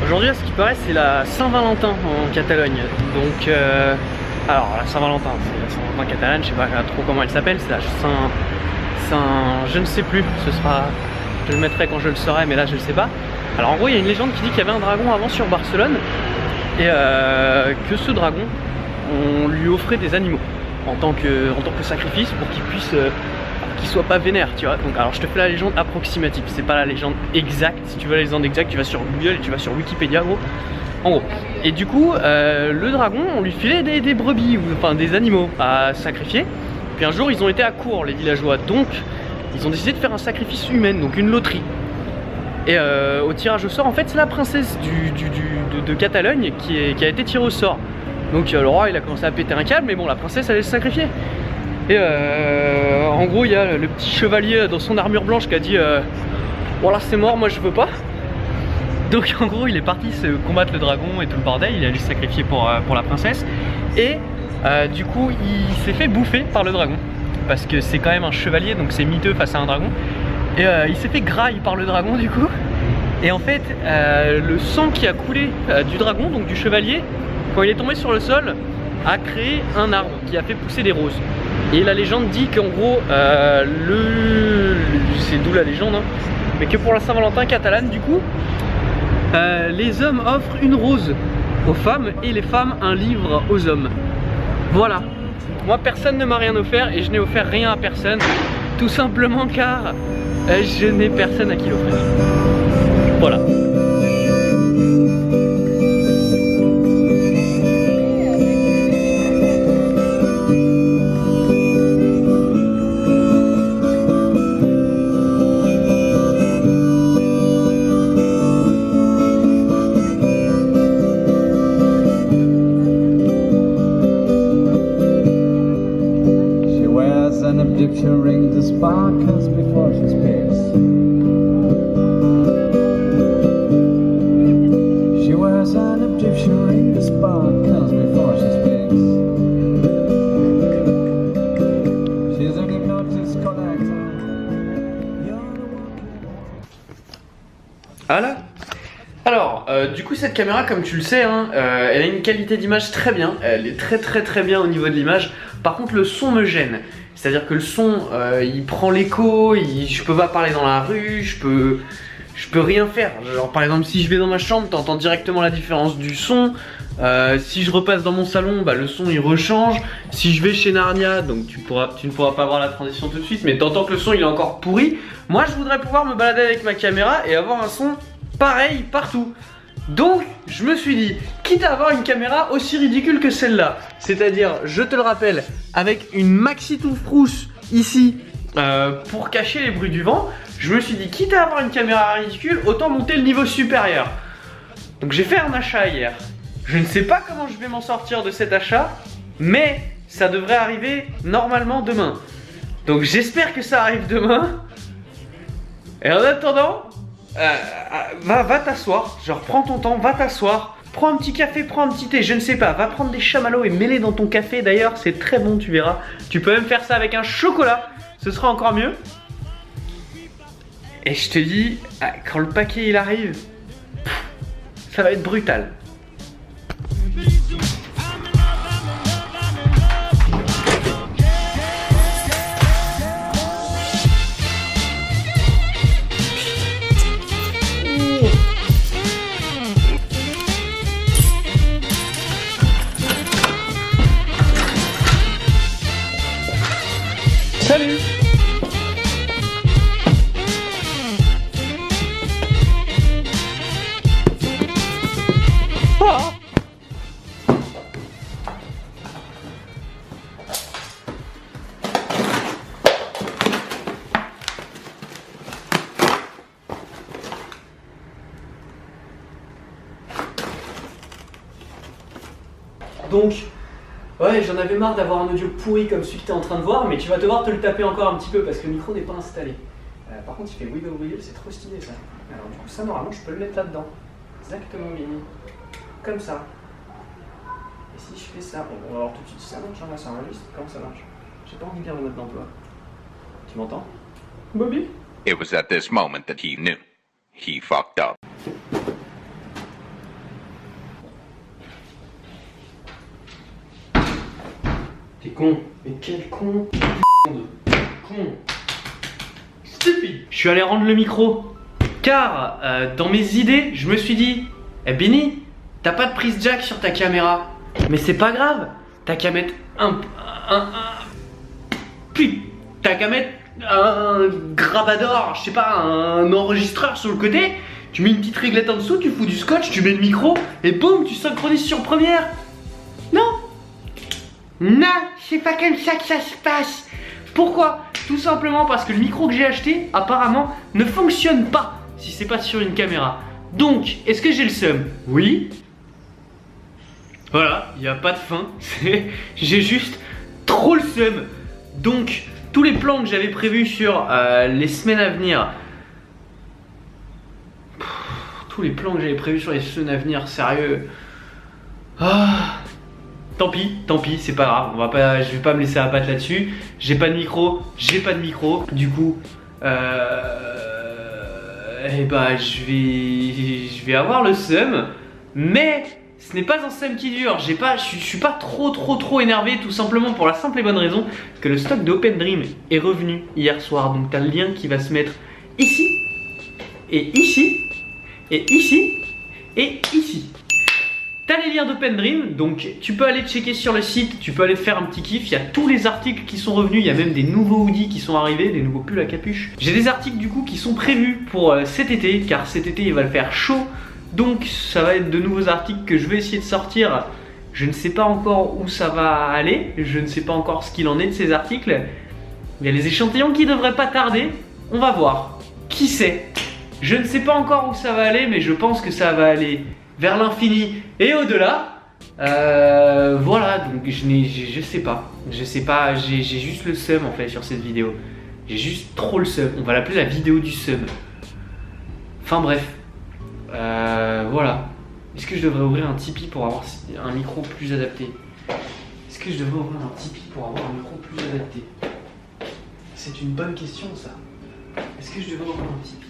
Aujourd'hui, à ce qui paraît, c'est la Saint-Valentin en Catalogne. Donc, alors la Saint-Valentin, c'est la Saint-Valentin catalane, je sais pas trop comment elle s'appelle, c'est la je ne sais plus, ce sera, je le mettrai quand je le saurai, mais là je le sais pas. Alors en gros, il y a une légende qui dit qu'il y avait un dragon avant sur Barcelone et que ce dragon, on lui offrait des animaux en tant que sacrifice pour qu'il puisse qu'il soit pas vénère, tu vois. Donc alors je te fais la légende approximative, c'est pas la légende exacte. Si tu veux la légende exacte, tu vas sur Google et tu vas sur Wikipédia, gros. En gros. Et du coup, le dragon, on lui filait des brebis, ou enfin des animaux à sacrifier. Puis un jour, ils ont été à court, les villageois. Donc, ils ont décidé de faire un sacrifice humain, donc une loterie. Et au tirage au sort, en fait, c'est la princesse de Catalogne qui a été tirée au sort. Donc le roi, il a commencé à péter un câble, mais bon, la princesse, elle allait se sacrifier. Et en gros, il y a le petit chevalier dans son armure blanche qui a dit voilà, c'est mort, moi je veux pas. Donc en gros, il est parti se combattre le dragon et tout le bordel, il est allé se sacrifier pour la princesse. Et du coup, il s'est fait bouffer par le dragon. Parce que c'est quand même un chevalier, donc c'est miteux face à un dragon. Et il s'est fait graille par le dragon du coup. Et en fait, le sang qui a coulé du dragon, donc du chevalier, quand il est tombé sur le sol, a créé un arbre qui a fait pousser des roses. Et la légende dit qu'en gros, c'est d'où la légende, hein, mais que pour la Saint-Valentin catalane, du coup, les hommes offrent une rose aux femmes et les femmes un livre aux hommes. Voilà. Moi, personne ne m'a rien offert et je n'ai offert rien à personne, tout simplement car je n'ai personne à qui l'offrir. Voilà. Picturing the sparkles before she speaks. She wears an Egyptian ring, the sparkles before she speaks. She's a hypnotist collector. Voilà. Alors, du coup, cette caméra, comme tu le sais, hein, elle a une qualité d'image très bien. Elle est très bien au niveau de l'image. Par contre, le son me gêne. C'est-à-dire que le son, il prend l'écho, je peux pas parler dans la rue, je peux rien faire. Genre par exemple, si je vais dans ma chambre, t'entends directement la différence du son. Si je repasse dans mon salon, bah, le son il rechange. Si je vais chez Narnia, donc tu ne pourras pas voir la transition tout de suite, mais t'entends que le son il est encore pourri. Moi, je voudrais pouvoir me balader avec ma caméra et avoir un son pareil partout. Donc, je me suis dit, quitte à avoir une caméra aussi ridicule que celle-là, c'est-à-dire, je te le rappelle, avec une maxi touffe-frousse ici pour cacher les bruits du vent, je me suis dit, quitte à avoir une caméra ridicule, autant monter le niveau supérieur. Donc j'ai fait un achat hier. Je ne sais pas comment je vais m'en sortir de cet achat, mais ça devrait arriver normalement demain. Donc j'espère que ça arrive demain. Et en attendant... va t'asseoir, genre prends ton temps, va t'asseoir, prends un petit café, prends un petit thé, je ne sais pas, va prendre des chamallows et mets-les dans ton café, d'ailleurs c'est très bon, tu verras. Tu peux même faire ça avec un chocolat, ce sera encore mieux. Et je te dis, quand le paquet il arrive, ça va être brutal. Salut! Ah. Donc, ouais, j'en avais marre d'avoir un audio pourri comme celui que tu es en train de voir, mais tu vas devoir te le taper encore un petit peu parce que le micro n'est pas installé. Par contre, il fait wiggle wiggle, c'est trop stylé ça. Alors, du coup, ça, normalement, je peux le mettre là-dedans. Exactement, Mini. Comme ça. Et si je fais ça, on va voir tout de suite si ça marche, là, ça enregistre. Comment ça marche? J'ai pas envie de dire le mode d'emploi. Tu m'entends, Bobby? It was at this moment that he knew. He fucked up. Con. Mais quel con. Con. Stupide. Je suis allé rendre le micro. Car dans mes idées, je me suis dit, eh Benny, t'as pas de prise jack sur ta caméra. Mais c'est pas grave. T'as qu'à mettre t'as qu'à mettre un grabador, je sais pas, un enregistreur sur le côté. Tu mets une petite réglette en dessous, tu fous du scotch, tu mets le micro et boum, tu synchronises sur Première. Non, non, c'est pas comme ça que ça se passe. Pourquoi? Tout simplement parce que le micro que j'ai acheté apparemment ne fonctionne pas si c'est pas sur une caméra. Donc, est-ce que j'ai le seum? Oui. Voilà, il n'y a pas de fin. J'ai juste trop le seum. Donc, tous les plans que j'avais prévus sur les semaines à venir, sérieux. Tant pis, c'est pas grave. Je vais pas me laisser abattre là-dessus. J'ai pas de micro. Du coup, je vais avoir le seum. Mais ce n'est pas un seum qui dure. Je suis pas trop énervé, tout simplement pour la simple et bonne raison que le stock d'Open Dream est revenu hier soir. Donc t'as le lien qui va se mettre ici, et ici, et ici, et ici. T'as les liens d'Open Dream, donc tu peux aller checker sur le site, tu peux aller te faire un petit kiff. Il y a tous les articles qui sont revenus, il y a même des nouveaux hoodies qui sont arrivés, des nouveaux pulls à capuche. J'ai des articles du coup qui sont prévus pour cet été, car cet été il va le faire chaud. Donc ça va être de nouveaux articles que je vais essayer de sortir. Je ne sais pas encore où ça va aller, je ne sais pas encore ce qu'il en est de ces articles. Il y a les échantillons qui devraient pas tarder, on va voir. Qui sait? Je ne sais pas encore où ça va aller, mais je pense que ça va aller vers l'infini et au-delà. Voilà, donc je sais pas, j'ai juste le seum en fait sur cette vidéo. J'ai juste trop le seum, on va l'appeler la vidéo du seum. Enfin bref, voilà. Est-ce que je devrais ouvrir un Tipeee pour avoir un micro plus adapté? C'est une bonne question ça. Est-ce que je devrais ouvrir un Tipeee?